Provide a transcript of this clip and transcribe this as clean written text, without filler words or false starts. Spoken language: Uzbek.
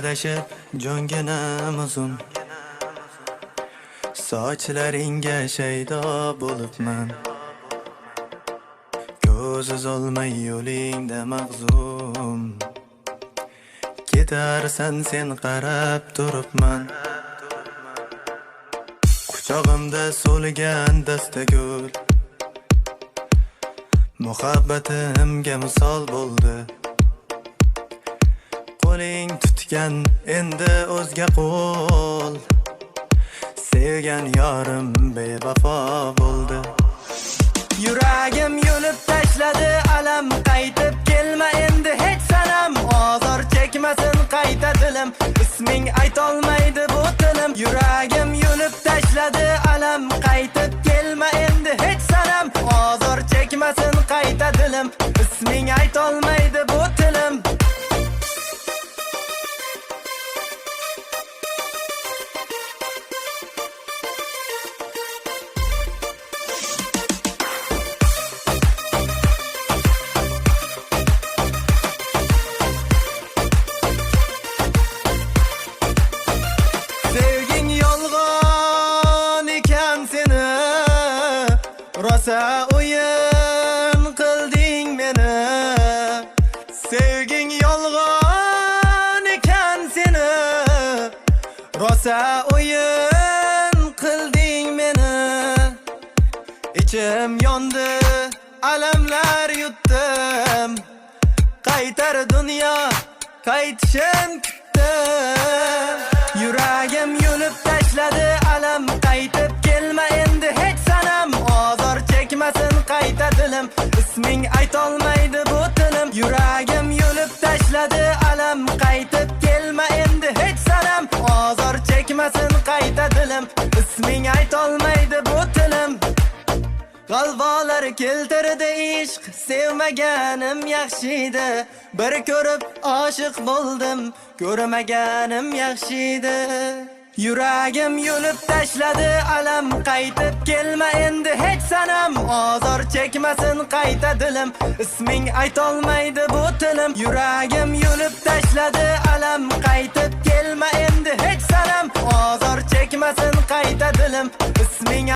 adashib jo'nginam uzun, sochlaringga shaydo bo'libman. Ko'ziz olmay yo'lingda mag'zum, ketarsan sen qarab turibman. Quchog'imda so'lgan dastagul, muhabbatimga misol bo'ldi. Qo'ling tutgan endi o'zga qo'l, sevgan yorim bevafo bo'ldi. Yuragim yulib tashladi alam, qaytib kelma endi hech sanam. Ozor chekmasin qayta dilim, isming aytolmaydi bu tilim. Yuragim yulib tashladi alam, qaytib kelma endi hech sanam. Ozor chekmasin qayta dilim, isming aytolmaydi bu tilim. Sevging yolg'on ekan seni, rosa o'yin qilding meni. Sevging yolg'on ekan seni, rosa o'yin qilding meni. Ichim yondi, alamlar yutdim, qaytar dunyo qaytishim kutdim. Yuragim yulib tashladi alam, qaytib kelma endi hech sanam. Ozor chekmasin qayta dilim, isming aytolmaydi bu tilim. Yuragim yulib tashladi alam, qaytib kelma endi hech sanam. Ozor chekmasin qayta dilim, isming aytolmaydi bu tilim. Qalbolar keltirdi ishq, sevmaganim yaxshiydi. Bir ko'rib oshiq bo'ldim, ko'rmaganim yaxshiydi. Yuragim yulib tashladi alam, qaytib kelma endi hech sanam. Ozor chekmasin qayta dilim, isming aytolmaydi bu tilim. Yuragim yulib tashladi alam, qaytib kelma endi hech sanam. Ozor chekmasin qayta dilim, isming